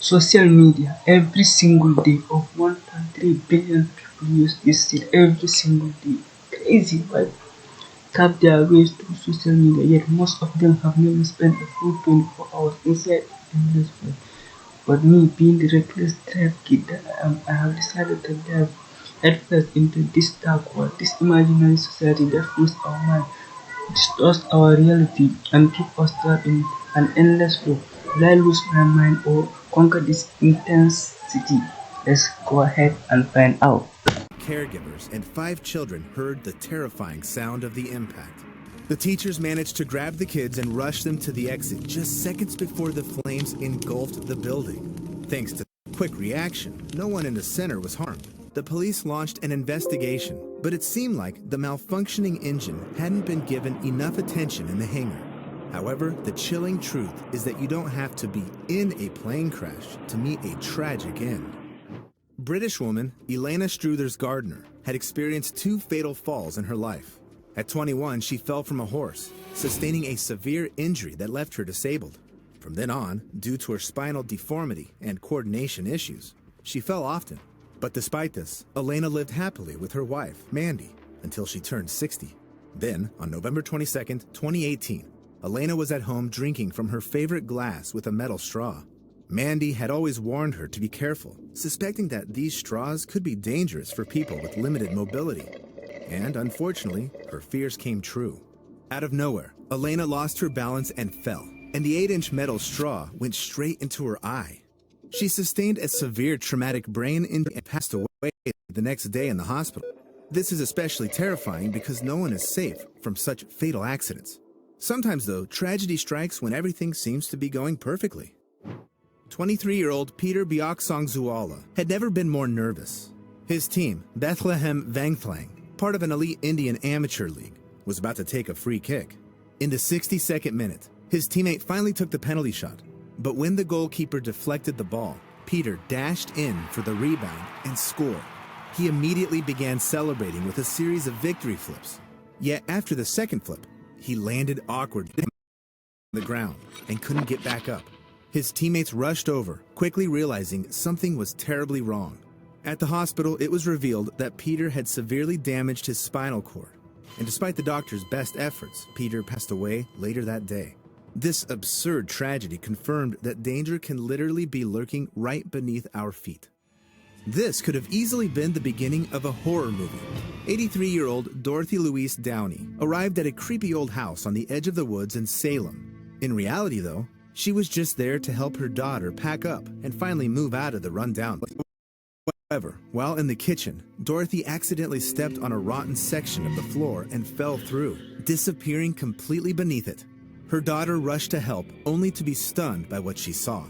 Social media, every single day of 1.3 billion people use this it every single day. Crazy, right? Tap their ways through social media, yet most of them have never spent a full 24 hours inside a endless web. But me, being the reckless trap kid that I have decided to dive headfirst into this dark world, this imaginary society that fills our mind, distorts our reality, and keeps us trapped in an endless flow. Will I lose my mind or conquer this intensity? Let's go ahead and find out. Caregivers and 5 children heard the terrifying sound of the impact. The teachers managed to grab the kids and rush them to the exit just seconds before the flames engulfed the building. Thanks to quick reaction, no one in the center was harmed. The police launched an investigation, but it seemed like the malfunctioning engine hadn't been given enough attention in the hangar. However, the chilling truth is that you don't have to be in a plane crash to meet a tragic end. British woman Elena Struthers-Gardner had experienced 2 fatal falls in her life. At 21, she fell from a horse, sustaining a severe injury that left her disabled. From then on, due to her spinal deformity and coordination issues, she fell often. But despite this, Elena lived happily with her wife, Mandy, until she turned 60. Then, on November 22, 2018, Elena was at home drinking from her favorite glass with a metal straw. Mandy had always warned her to be careful, suspecting that these straws could be dangerous for people with limited mobility. And unfortunately, her fears came true. Out of nowhere, Elena lost her balance and fell, and the 8-inch metal straw went straight into her eye. She sustained a severe traumatic brain injury and passed away the next day in the hospital. This is especially terrifying because no one is safe from such fatal accidents. Sometimes, though, tragedy strikes when everything seems to be going perfectly. 23-year-old Peter Bioksongzuala had never been more nervous. His team, Bethlehem Vangthlang, part of an elite Indian amateur league, was about to take a free kick. In the 62nd minute, his teammate finally took the penalty shot, but when the goalkeeper deflected the ball, Peter dashed in for the rebound and scored. He immediately began celebrating with a series of victory flips. Yet after the second flip, he landed awkwardly on the ground and couldn't get back up. His teammates rushed over, quickly realizing something was terribly wrong. At the hospital, it was revealed that Peter had severely damaged his spinal cord. And despite the doctor's best efforts, Peter passed away later that day. This absurd tragedy confirmed that danger can literally be lurking right beneath our feet. This could have easily been the beginning of a horror movie. 83-year-old Dorothy Louise Downey arrived at a creepy old house on the edge of the woods in Salem. In reality, though, she was just there to help her daughter pack up and finally move out of the rundown place. However, while in the kitchen, Dorothy accidentally stepped on a rotten section of the floor and fell through, disappearing completely beneath it. Her daughter rushed to help, only to be stunned by what she saw.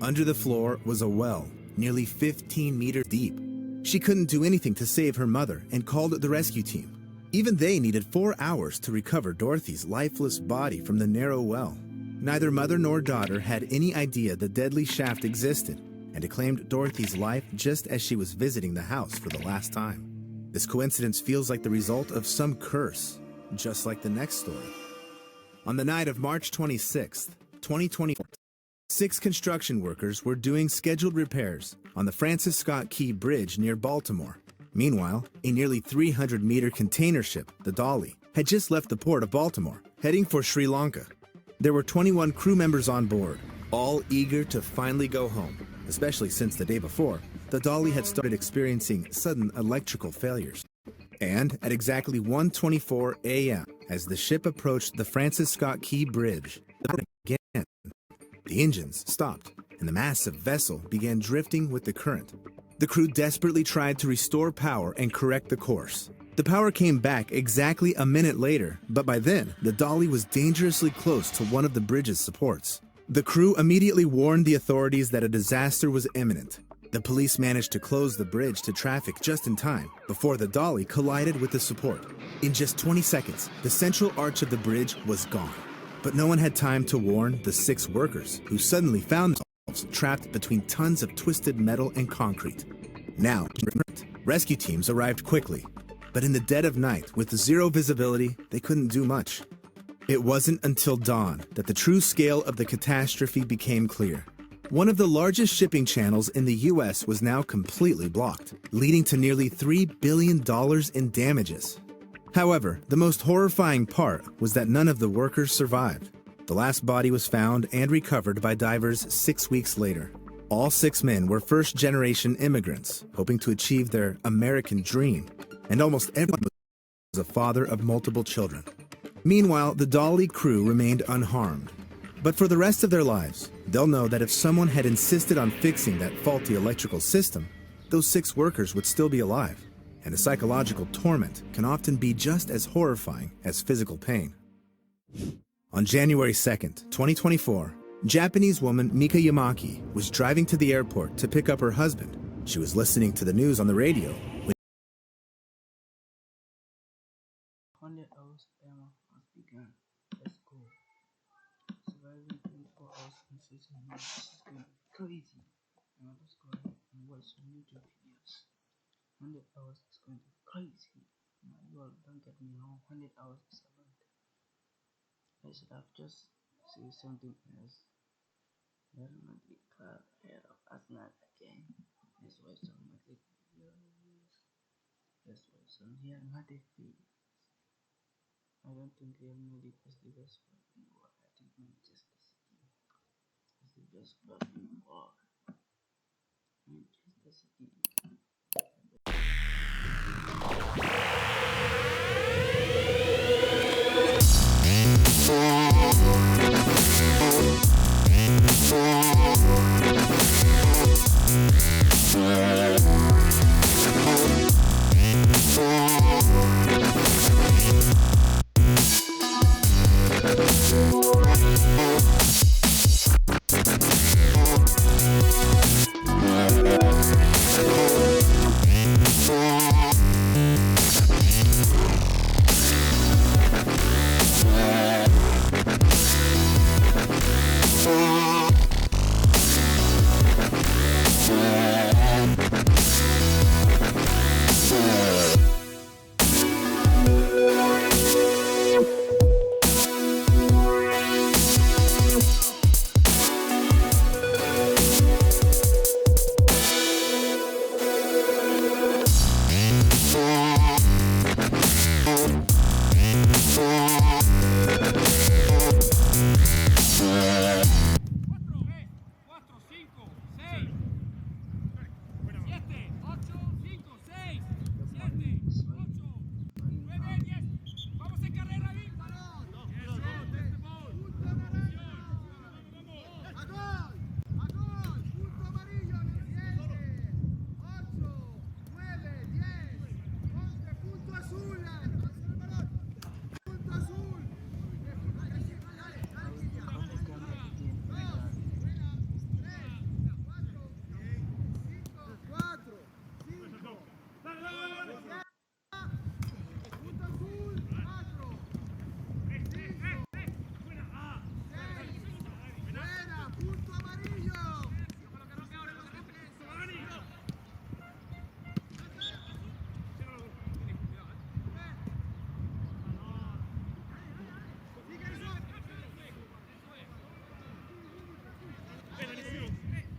Under the floor was a well, nearly 15 meters deep. She couldn't do anything to save her mother and called the rescue team. Even they needed 4 hours to recover Dorothy's lifeless body from the narrow well. Neither mother nor daughter had any idea the deadly shaft existed, and it claimed Dorothy's life just as she was visiting the house for the last time. This coincidence feels like the result of some curse, just like the next story. On the night of March 26, 2024, 6 construction workers were doing scheduled repairs on the Francis Scott Key Bridge near Baltimore. Meanwhile, a nearly 300-meter container ship, the Dolly, had just left the port of Baltimore, heading for Sri Lanka. There were 21 crew members on board, all eager to finally go home, especially since the day before, the Dolly had started experiencing sudden electrical failures. And at exactly 1:24 a.m., as the ship approached the Francis Scott Key Bridge, again, the engines stopped, and the massive vessel began drifting with the current. The crew desperately tried to restore power and correct the course. The power came back exactly a minute later, but by then, the Dolly was dangerously close to one of the bridge's supports. The crew immediately warned the authorities that a disaster was imminent. The police managed to close the bridge to traffic just in time, before the Dolly collided with the support. In just 20 seconds, the central arch of the bridge was gone. But no one had time to warn the 6 workers, who suddenly found themselves trapped between tons of twisted metal and concrete. Now, rescue teams arrived quickly, but in the dead of night, with zero visibility, they couldn't do much. It wasn't until dawn that the true scale of the catastrophe became clear. One of the largest shipping channels in the U.S. was now completely blocked, leading to nearly $3 billion in damages. However, the most horrifying part was that none of the workers survived. The last body was found and recovered by divers 6 weeks later. All 6 men were first-generation immigrants, hoping to achieve their American dream, and almost everyone was a father of multiple children. Meanwhile, the Dolly crew remained unharmed. But for the rest of their lives, they'll know that if someone had insisted on fixing that faulty electrical system, those 6 workers would still be alive. And the psychological torment can often be just as horrifying as physical pain. On January 2nd, 2024, Japanese woman Mika Yamaki was driving to the airport to pick up her husband. She was listening to the news on the radio when 100 hours timer has begun. Let's go. Surviving 24 hours in 6 months. This is going to be crazy. Now let's go ahead and watch some YouTube videos. 100 hours is going to be crazy. Now you all don't get me wrong, 100 hours is a lot. I should have just said something else. Real Madrid club head of Arsenal again. Let's watch some Madrid videos. Let's watch some Real Madrid videos. I don't think Real Madrid is the best club in the world. I think Manchester City is the best club in the world. Manchester City.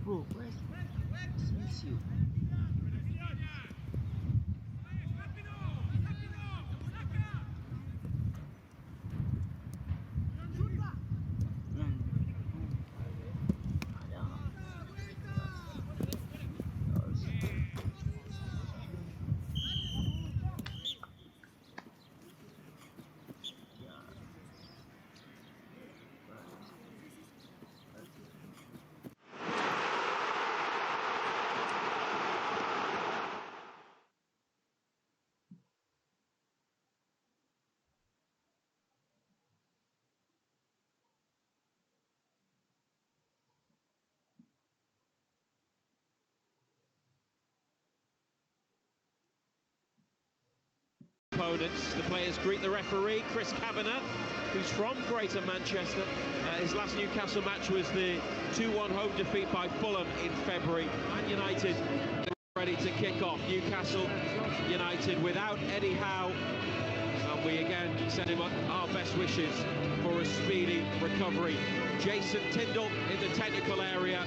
Bro, where's Asensio? Opponents. The players greet the referee, Chris Kavanagh, who's from Greater Manchester. His last Newcastle match was the 2-1 home defeat by Fulham in February. Man United ready to kick off. Newcastle United without Eddie Howe. And we again send him our best wishes for a speedy recovery. Jason Tyndall in the technical area.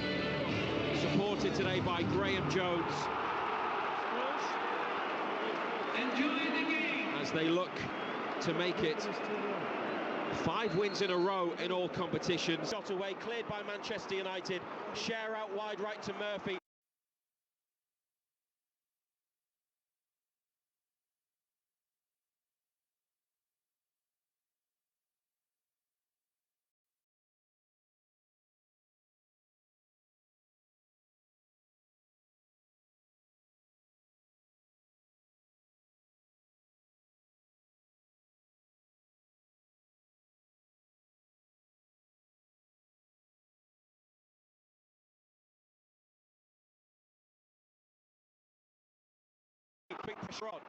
refereed today by Graham Jones. Enjoy the game as they look to make it 5 wins in a row in all competitions. Shot away, cleared by Manchester United. Share out wide right to Murphy. Quick pressure on.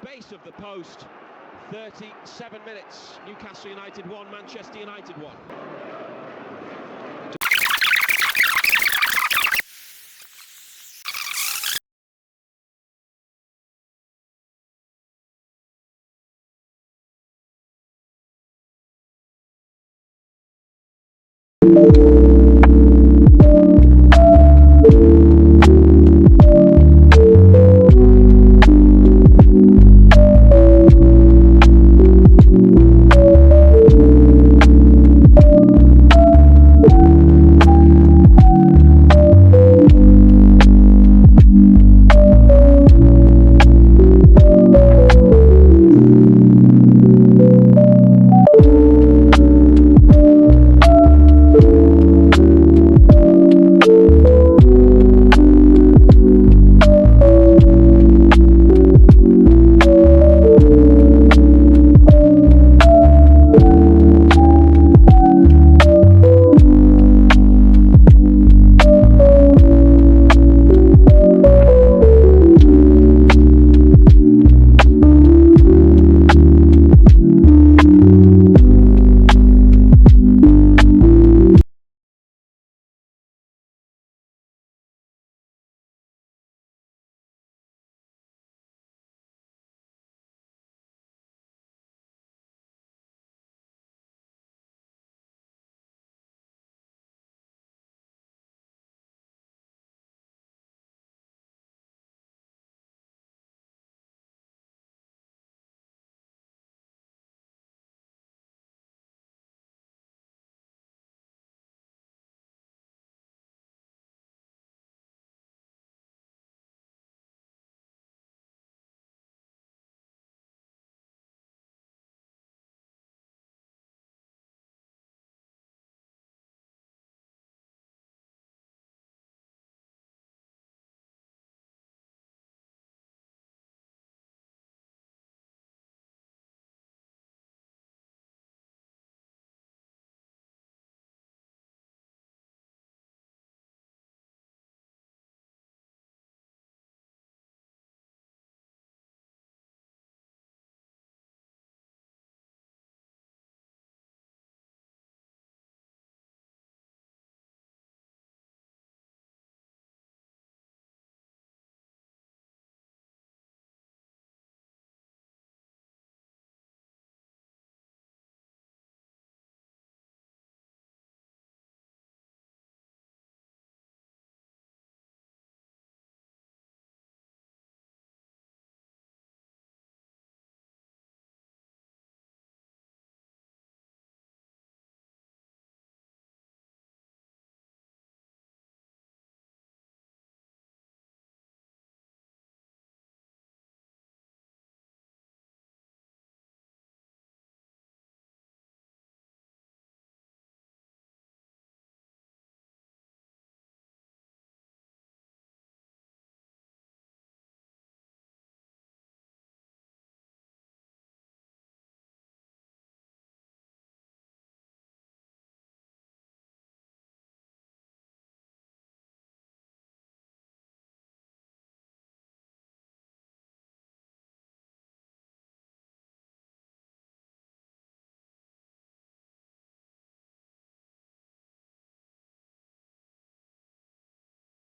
Base of the post. 37 minutes. Newcastle United 1, Manchester United 1.